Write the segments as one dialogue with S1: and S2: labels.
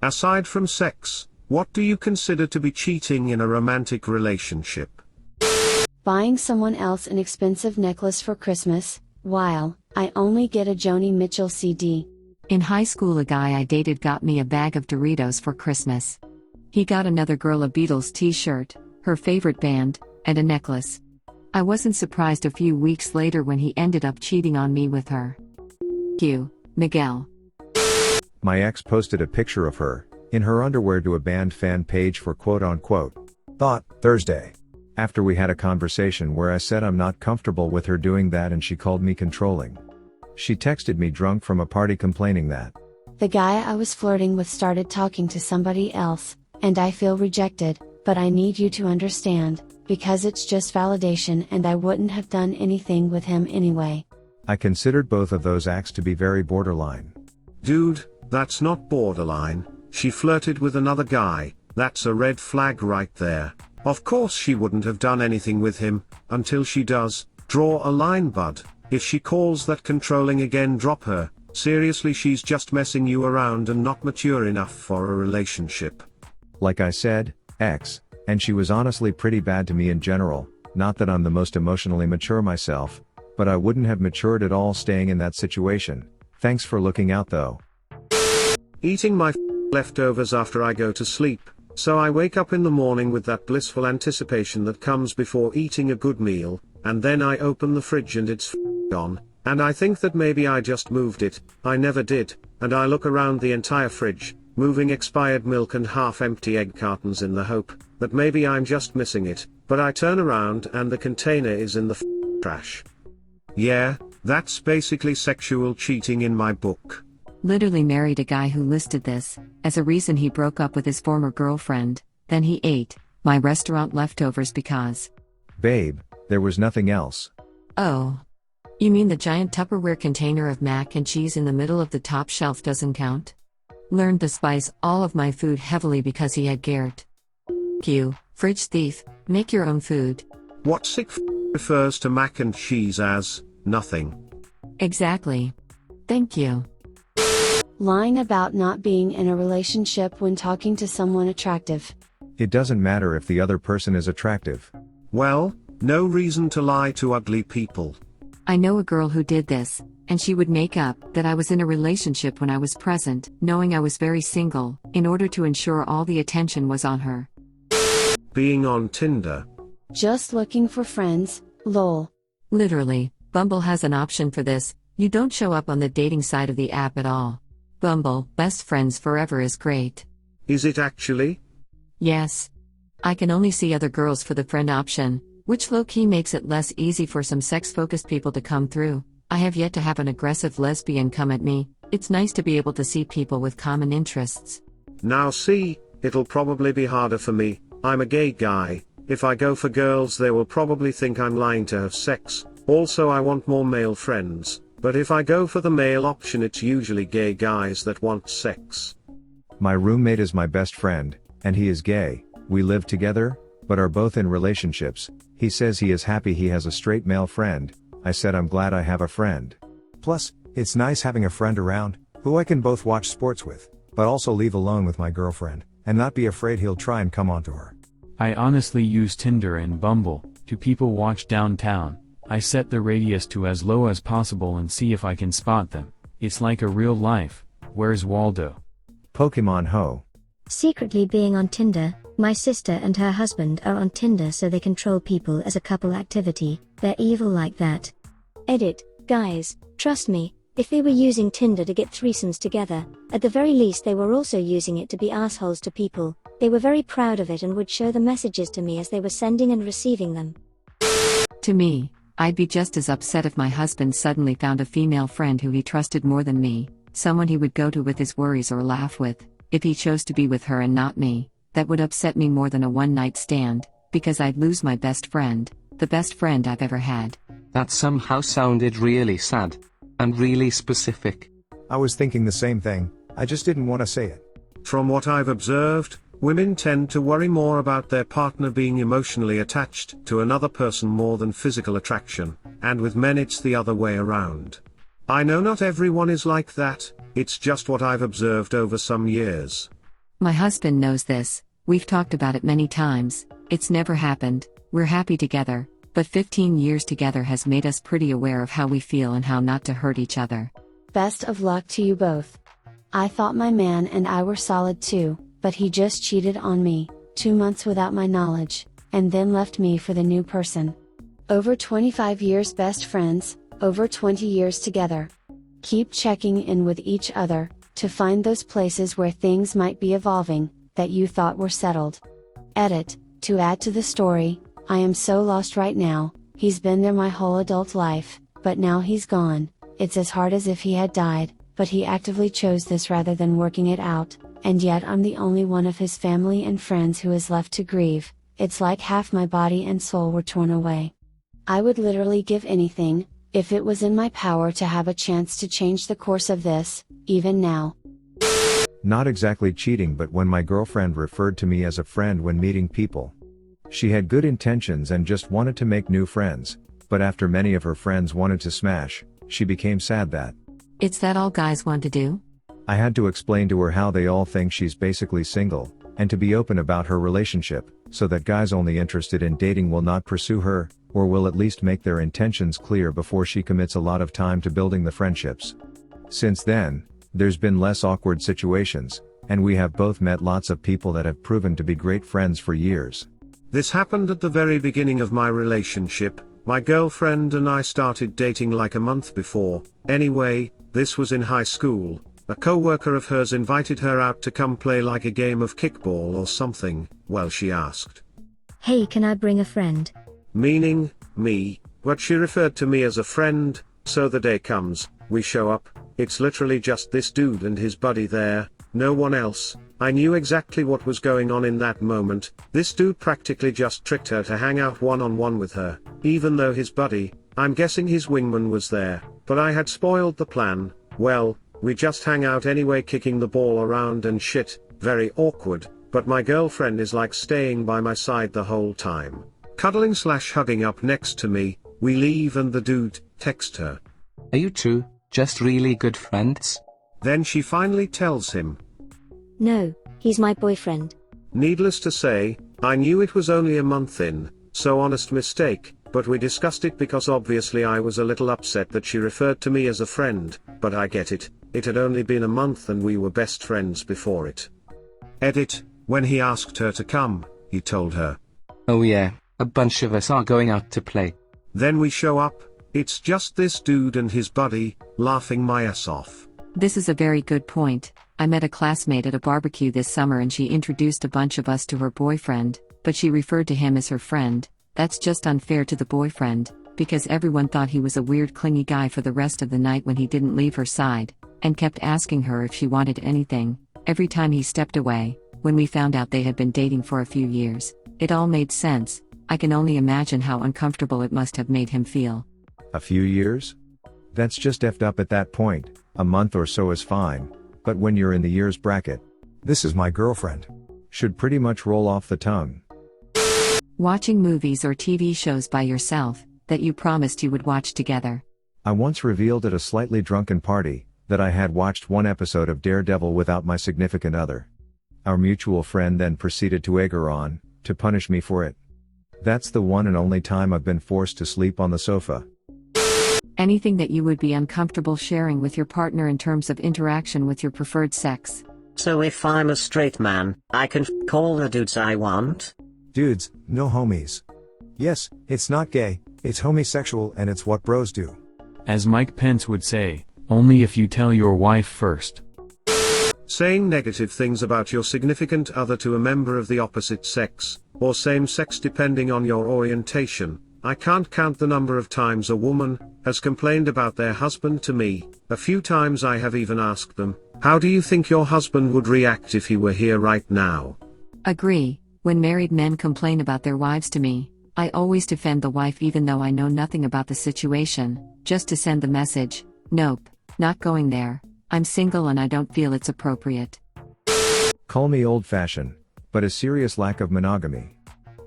S1: Aside from sex, what do you consider to be cheating in a romantic relationship?
S2: Buying someone else an expensive necklace for Christmas, while I only get a Joni Mitchell CD.
S3: In high school, a guy I dated got me a bag of Doritos for Christmas. He got another girl a Beatles t-shirt, her favorite band, and a necklace. I wasn't surprised a few weeks later when he ended up cheating on me with her. You, Miguel.
S4: My ex posted a picture of her, in her underwear to a band fan page for quote-unquote thought Thursday. After we had a conversation where I said I'm not comfortable with her doing that and she called me controlling. She texted me drunk from a party complaining that
S2: The guy I was flirting with started talking to somebody else, and I feel rejected, but I need you to understand, because it's just validation and I wouldn't have done anything with him anyway.
S4: I considered both of those acts to be very borderline.
S1: Dude, that's not borderline. She flirted with another guy, that's a red flag right there. Of course she wouldn't have done anything with him, until she does. Draw a line, bud. If she calls that controlling again, drop her. Seriously, she's just messing you around and not mature enough for a relationship.
S4: Like I said, ex, and she was honestly pretty bad to me in general, not that I'm the most emotionally mature myself, but I wouldn't have matured at all staying in that situation. Thanks for looking out though.
S1: Eating my leftovers after I go to sleep, so I wake up in the morning with that blissful anticipation that comes before eating a good meal, and then I open the fridge and it's gone, and I think that maybe I just moved it. I never did, and I look around the entire fridge, moving expired milk and half-empty egg cartons in the hope that maybe I'm just missing it, but I turn around and the container is in the trash. Yeah, that's basically sexual cheating in my book.
S3: Literally married a guy who listed this as a reason he broke up with his former girlfriend, then he ate my restaurant leftovers because.
S4: Babe, there was nothing else.
S3: Oh. You mean the giant Tupperware container of mac and cheese in the middle of the top shelf doesn't count? Learned to spice all of my food heavily because he had Garrett. You, fridge thief, make your own food.
S1: What sick refers to mac and cheese as nothing?
S3: Exactly. Thank you.
S2: Lying about not being in a relationship when talking to someone attractive.
S4: It doesn't matter if the other person is attractive.
S1: Well, no reason to lie to ugly people.
S3: I know a girl who did this, and she would make up that I was in a relationship when I was present, knowing I was very single, in order to ensure all the attention was on her.
S1: Being on Tinder.
S2: Just looking for friends, lol.
S3: Literally, Bumble has an option for this. You don't show up on the dating side of the app at all. Bumble, best friends forever is great.
S1: Is it actually?
S3: Yes. I can only see other girls for the friend option, which low-key makes it less easy for some sex-focused people to come through. I have yet to have an aggressive lesbian come at me. It's nice to be able to see people with common interests.
S1: Now see, it'll probably be harder for me. I'm a gay guy. If I go for girls, they will probably think I'm lying to have sex. Also, I want more male friends. But if I go for the male option, it's usually gay guys that want sex.
S4: My roommate is my best friend, and he is gay. We live together, but are both in relationships. He says he is happy he has a straight male friend. I said I'm glad I have a friend.
S5: Plus, it's nice having a friend around, who I can both watch sports with, but also leave alone with my girlfriend, and not be afraid he'll try and come onto her.
S6: I honestly use Tinder and Bumble to people watch downtown. I set the radius to as low as possible and see if I can spot them. It's like a real life, Where's Waldo?
S4: Pokemon Ho.
S7: Secretly being on Tinder, my sister and her husband are on Tinder so they control people as a couple activity. They're evil like that.
S8: Edit, guys, trust me, if they were using Tinder to get threesomes together, at the very least they were also using it to be assholes to people. They were very proud of it and would show the messages to me as they were sending and receiving them.
S3: To me, I'd be just as upset if my husband suddenly found a female friend who he trusted more than me, someone he would go to with his worries or laugh with. If he chose to be with her and not me, that would upset me more than a one-night stand, because I'd lose my best friend, the best friend I've ever had.
S9: That somehow sounded really sad. And really specific.
S5: I was thinking the same thing, I just didn't want to say it.
S1: From what I've observed, women tend to worry more about their partner being emotionally attached to another person more than physical attraction, and with men it's the other way around. I know not everyone is like that, it's just what I've observed over some years.
S3: My husband knows this, we've talked about it many times, it's never happened, we're happy together, but 15 years together has made us pretty aware of how we feel and how not to hurt each other.
S2: Best of luck to you both. I thought my man and I were solid too, but he just cheated on me, 2 months without my knowledge, and then left me for the new person. Over 25 years best friends, over 20 years together. Keep checking in with each other, to find those places where things might be evolving, that you thought were settled. Edit, to add to the story, I am so lost right now, he's been there my whole adult life, but now he's gone, it's as hard as if he had died, but he actively chose this rather than working it out, and yet I'm the only one of his family and friends who is left to grieve, it's like half my body and soul were torn away. I would literally give anything, if it was in my power to have a chance to change the course of this, even now.
S4: Not exactly cheating, but when my girlfriend referred to me as a friend when meeting people. She had good intentions and just wanted to make new friends, but after many of her friends wanted to smash, she became sad that.
S3: It's that all guys want to do?
S4: I had to explain to her how they all think she's basically single, and to be open about her relationship, so that guys only interested in dating will not pursue her, or will at least make their intentions clear before she commits a lot of time to building the friendships. Since then, there's been less awkward situations, and we have both met lots of people that have proven to be great friends for years.
S1: This happened at the very beginning of my relationship. My girlfriend and I started dating like a month before. Anyway, this was in high school. A co-worker of hers invited her out to come play like a game of kickball or something. Well, she asked,
S7: Hey, can I bring a friend?
S1: Meaning, me, but she referred to me as a friend. So the day comes, we show up, it's literally just this dude and his buddy there, no one else. I knew exactly what was going on in that moment. This dude practically just tricked her to hang out one-on-one with her, even though his buddy, I'm guessing his wingman, was there, but I had spoiled the plan. Well, we just hang out anyway, kicking the ball around and shit, very awkward, but my girlfriend is like staying by my side the whole time. Cuddling/hugging up next to me, we leave and the dude texts her.
S9: Are you two just really good friends?
S1: Then she finally tells him.
S8: No, he's my boyfriend.
S1: Needless to say, I knew it was only a month in, so honest mistake, but we discussed it because obviously I was a little upset that she referred to me as a friend, but I get it, it had only been a month and we were best friends before it. Edit, when he asked her to come, he told her.
S9: Oh yeah, a bunch of us are going out to play.
S1: Then we show up, it's just this dude and his buddy, laughing my ass off.
S3: This is a very good point. I met a classmate at a barbecue this summer and she introduced a bunch of us to her boyfriend, but she referred to him as her friend. That's just unfair to the boyfriend, because everyone thought he was a weird clingy guy for the rest of the night when he didn't leave her side, and kept asking her if she wanted anything, every time he stepped away. When we found out they had been dating for a few years, it all made sense. I can only imagine how uncomfortable it must have made him feel.
S4: A few years? That's just effed up at that point. A month or so is fine, but when you're in the years bracket,
S5: This is my girlfriend.
S4: should pretty much roll off the tongue.
S3: Watching movies or TV shows by yourself, that you promised you would watch together.
S4: I once revealed at a slightly drunken party, that I had watched one episode of Daredevil without my significant other. Our mutual friend then proceeded to egg her on, to punish me for it. That's the one and only time I've been forced to sleep on the sofa.
S3: Anything that you would be uncomfortable sharing with your partner in terms of interaction with your preferred sex.
S10: So if I'm a straight man, I can all the dudes I want?
S5: Dudes, no homies. Yes, it's not gay, it's homosexual and it's what bros do.
S6: As Mike Pence would say, only if you tell your wife first.
S1: Saying negative things about your significant other to a member of the opposite sex, or same sex depending on your orientation. I can't count the number of times a woman has complained about their husband to me. A few times I have even asked them, how do you think your husband would react if he were here right now?
S3: Agree, when married men complain about their wives to me, I always defend the wife even though I know nothing about the situation, just to send the message, nope, not going there, I'm single and I don't feel it's appropriate.
S4: Call me old-fashioned, but a serious lack of monogamy.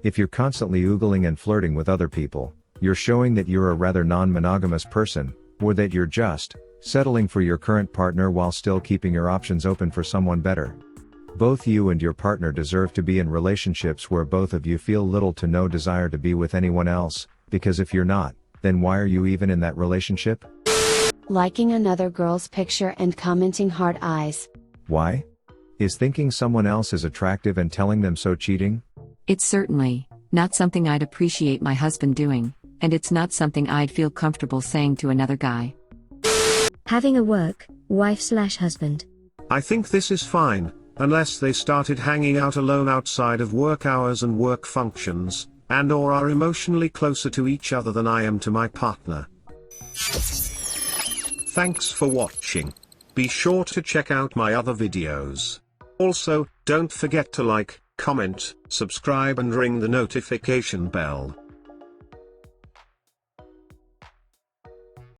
S4: If you're constantly oogling and flirting with other people, you're showing that you're a rather non-monogamous person, or that you're just settling for your current partner while still keeping your options open for someone better. Both you and your partner deserve to be in relationships where both of you feel little to no desire to be with anyone else, because if you're not, then why are you even in that relationship?
S2: Liking another girl's picture and commenting heart eyes.
S4: Why? Is thinking someone else is attractive and telling them so cheating?
S3: It's certainly not something I'd appreciate my husband doing, and it's not something I'd feel comfortable saying to another guy.
S7: Having a work wife/husband.
S1: I think this is fine, unless they started hanging out alone outside of work hours and work functions, and/or are emotionally closer to each other than I am to my partner. Thanks for watching. Be sure to check out my other videos. Also, don't forget to like, comment, subscribe and ring the notification bell.